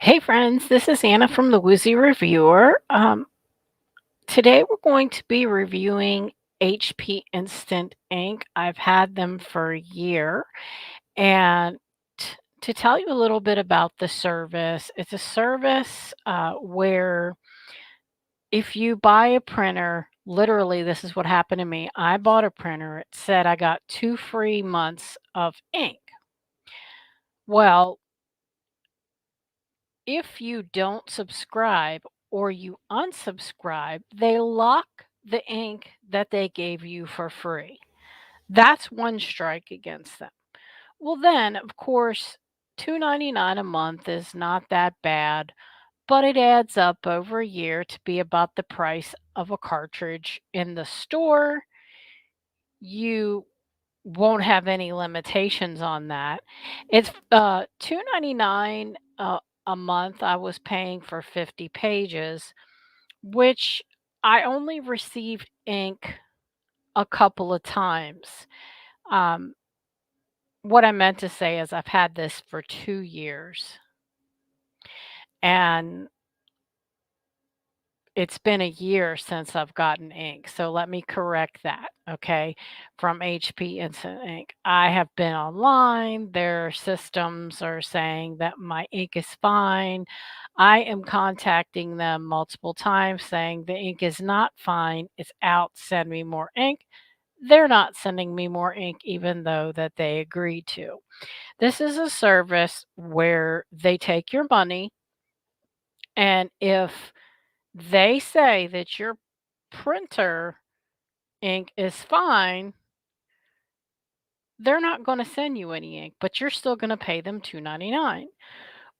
Hey friends, this is Anna from the Woozy Reviewer. Today we're going to be reviewing HP Instant Ink. I've had them for a year, and to tell you a little bit about the service, it's a service where if you buy a printer, literally this is what happened to me. I bought a printer. It said I got 2 free months of ink. Well, if you don't subscribe or you unsubscribe, they lock the ink that they gave you for free. That's one strike against them. Well, then, of course, $2.99 a month is not that bad, but it adds up over a year to be about the price of a cartridge in the store. You won't have any limitations on that. It's $2.99 a month. I was paying for 50 pages, which I only received ink a couple of times. Um, what I meant to say is I've had this for 2 years, and it's been a year since I've gotten ink, so let me correct that, okay, from HP Instant Ink. I have been online, their systems are saying that my ink is fine. I am contacting them multiple times saying the ink is not fine, it's out, send me more ink. They're not sending me more ink even though that they agreed to. This is a service where they take your money, and if they say that your printer ink is fine, they're not going to send you any ink, but you're still going to pay them $2.99.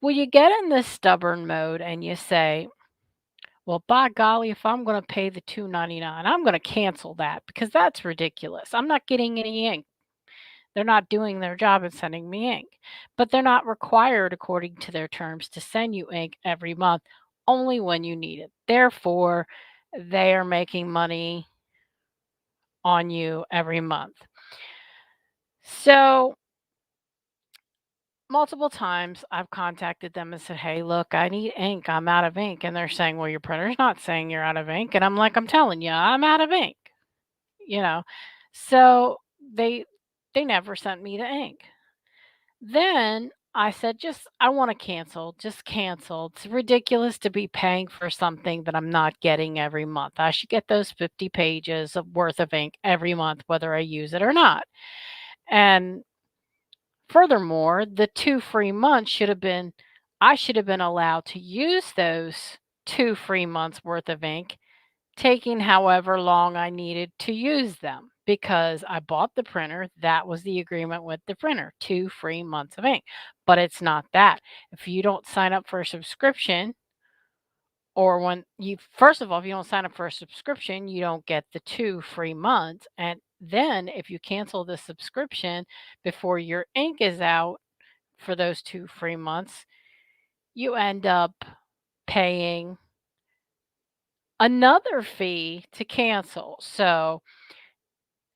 Well, you get in this stubborn mode and you say, well, by golly, if I'm going to pay the $2.99, I'm going to cancel that because that's ridiculous. I'm not getting any ink. They're not doing their job in sending me ink, but they're not required, according to their terms, to send you ink every month, only when you need it. Therefore, they are making money on you every month. So, multiple times I've contacted them and said, "Hey, look, I need ink. I'm out of ink." And they're saying, "Well, your printer's not saying you're out of ink." And I'm like, "I'm telling you, I'm out of ink." You know. So, they they never sent me the ink. Then I said, "Just I want to cancel. Just cancel. It's ridiculous to be paying for something that I'm not getting every month. I should get those 50 pages of worth of ink every month whether I use it or not." And furthermore, the 2 free months should have been I should have been allowed to use those 2 free months worth of ink, taking however long I needed to use them because I bought the printer. That was the agreement with the printer, 2 free months of ink. But it's not that. If you don't sign up for a subscription, or when you first of all, if you don't sign up for a subscription, you don't get the 2 free months, and then if you cancel the subscription before your ink is out for those 2 free months, you end up paying another fee to cancel. So,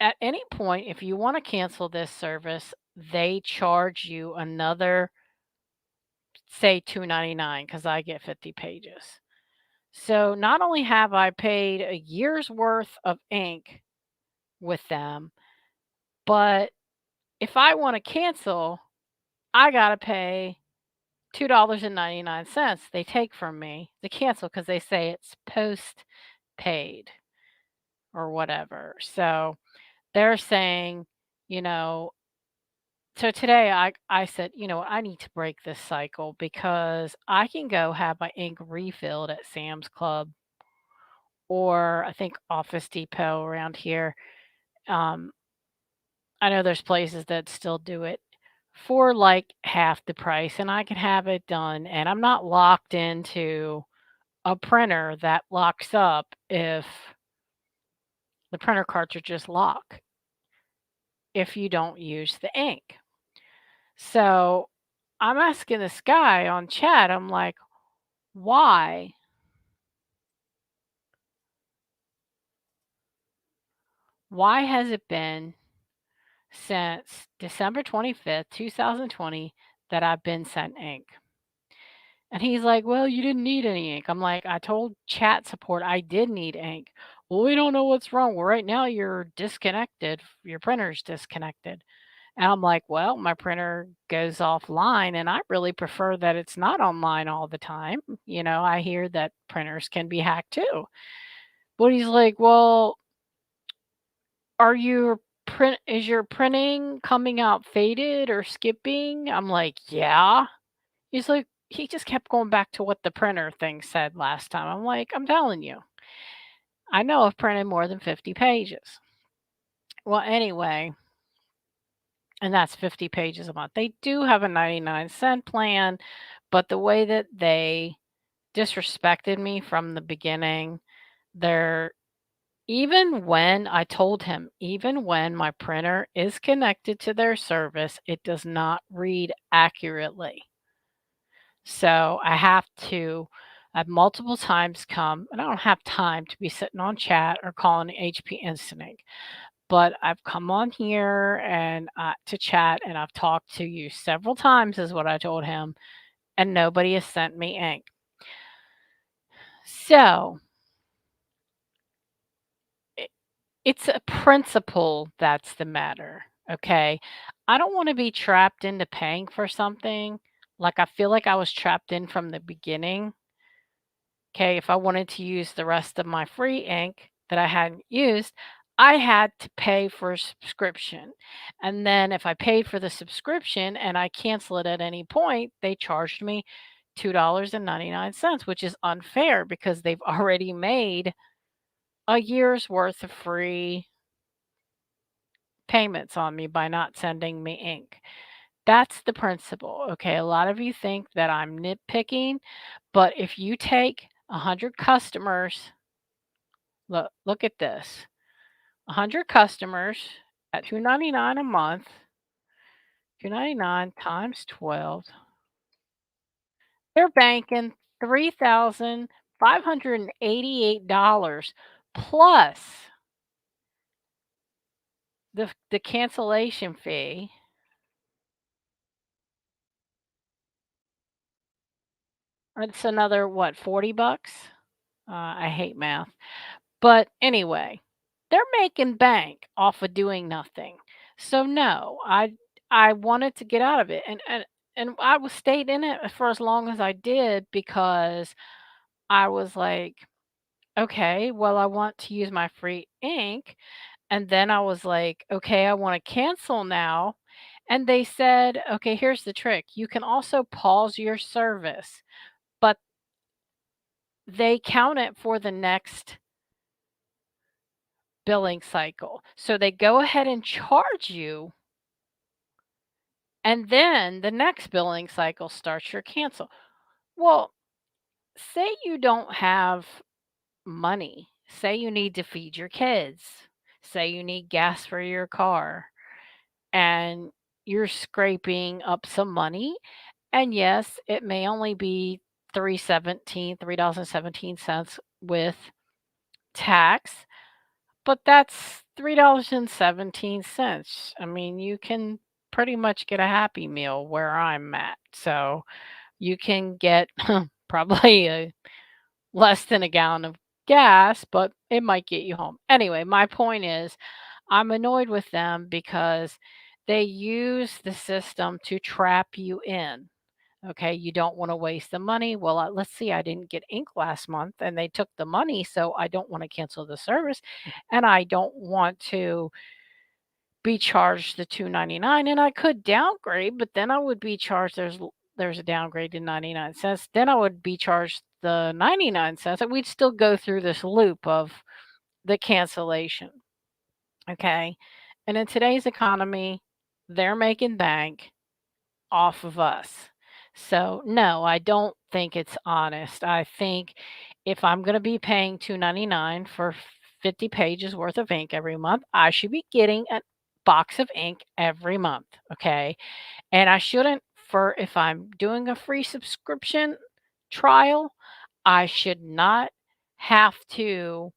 at any point, if you wanna cancel this service, they charge you another, say, $2.99 because I get 50 pages. So, not only have I paid a year's worth of ink with them, but if I wanna cancel, I gotta pay $2.99 they take from me to cancel because they say it's postpaid or whatever. So, they're saying, you know so today I said, I need to break this cycle because I can go have my ink refilled at Sam's Club or I think Office Depot around here. Um, I know there's places that still do it for like half the price and I can have it done and I'm not locked into a printer that locks up if the printer cartridges lock if you don't use the ink. So I'm asking this guy on chat, I'm like, why? Why has it been since December 25th, 2020 that I've been sent ink? And he's like, "Well, you didn't need any ink." I'm like, "I told chat support I did need ink." "Well, we don't know what's wrong." "Well, right now you're disconnected. Your printer's disconnected." And I'm like, "Well, my printer goes offline and I really prefer that it's not online all the time. I hear that printers can be hacked too." But he's like, "Well, are your print is your printing coming out faded or skipping?" I'm like, "Yeah." He's like, he just kept going back to what the printer thing said last time. I'm like, "I'm telling you, I know I've printed more than 50 pages." Well, anyway, and that's 50 pages a month. They do have a 99-cent plan, but the way that they disrespected me from the beginning, they're even when I told him, even when my printer is connected to their service, it does not read accurately. So I have to, I've multiple times come, and I don't have time to be sitting on chat or calling HP Instant, but I've come on here and to chat, and I've talked to you several times, is what I told him, and nobody has sent me ink. So it, it's a principle that's the matter. Okay. I don't want to be trapped into paying for something like I feel like I was trapped in from the beginning. Okay, if I wanted to use the rest of my free ink that I hadn't used, I had to pay for a subscription. And then if I paid for the subscription and I cancel it at any point, they charged me $2.99, which is unfair because they've already made a year's worth of free payments on me by not sending me ink. That's the principle. Okay, a lot of you think that I'm nitpicking, but if you take 100 customers. Look at this. 100 customers at 2.99 a month, 2.99 times 12. They're banking $3,588 plus the cancellation fee. It's another what, 40 bucks? I hate math. But anyway, they're making bank off of doing nothing. So no, I wanted to get out of it, and I was stayed in it for as long as I did because I was like, okay, well, I want to use my free ink, and then I was like, okay, I want to cancel now. And they said, okay, here's the trick. You can also pause your service, but they count it for the next billing cycle. So they go ahead and charge you, and then the next billing cycle starts your cancel. Well, say you don't have money. Say you need to feed your kids. Say you need gas for your car and you're scraping up some money. And yes, it may only be 3.17 with tax. But that's $3.17. I mean, you can pretty much get a Happy Meal where I'm at. So you can get probably less than a gallon of gas, but it might get you home. Anyway, my point is I'm annoyed with them because they use the system to trap you in. Okay, you don't want to waste the money. Well, let's see, I didn't get ink last month and they took the money, so I don't want to cancel the service and I don't want to be charged the 2.99, and I could downgrade, but then I would be charged there's a downgrade to 99 cents. Then I would be charged the 99 cents and we'd still go through this loop of the cancellation. Okay? And in today's economy, they're making bank off of us. So, no, I don't think it's honest. I think if I'm going to be paying 2.99 for 50 pages worth of ink every month, I should be getting a box of ink every month, okay? And I shouldn't for if I'm doing a free subscription trial, I should not have to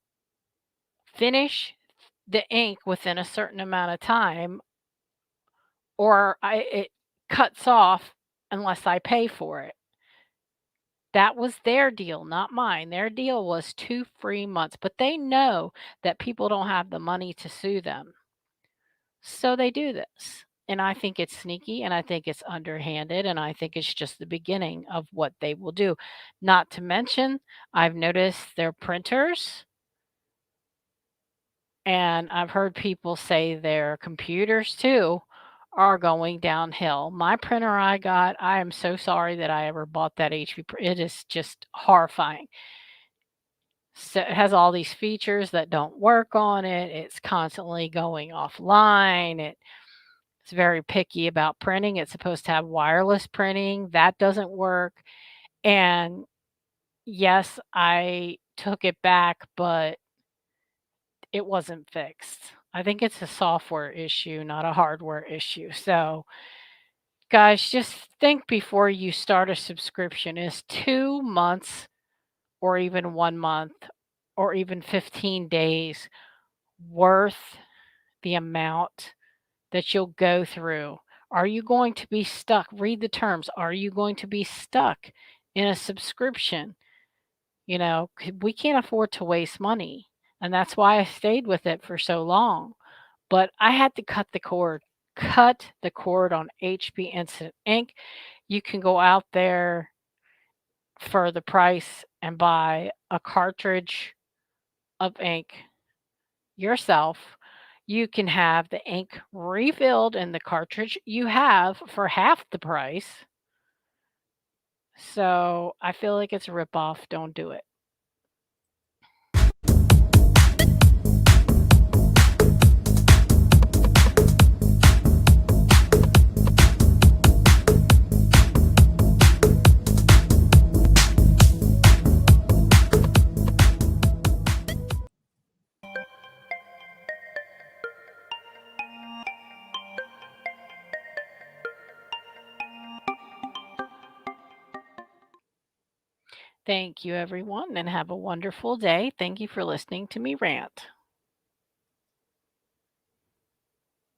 finish the ink within a certain amount of time or it cuts off unless I pay for it. That was their deal, not mine. Their deal was 2 free months, but they know that people don't have the money to sue them. So they do this. And I think it's sneaky and I think it's underhanded and I think it's just the beginning of what they will do. Not to mention, I've noticed their printers and I've heard people say their computers too are going downhill. My printer I got, I am so sorry that I ever bought that HP. It is just horrifying. So it has all these features that don't work on it. It's constantly going offline. It's very picky about printing. It's supposed to have wireless printing. That doesn't work. And yes, I took it back, but it wasn't fixed. I think it's a software issue, not a hardware issue. So, guys, just think before you start a subscription. Is 2 months or even 1 month or even 15 days worth the amount that you'll go through? Are you going to be stuck? Read the terms. Are you going to be stuck in a subscription? We can't afford to waste money. And that's why I stayed with it for so long. But I had to cut the cord. Cut the cord on HP Instant Ink. You can go out there for the price and buy a cartridge of ink yourself. You can have the ink refilled in the cartridge you have for half the price. So I feel like it's a ripoff. Don't do it. Thank you, everyone, and have a wonderful day. Thank you for listening to me rant.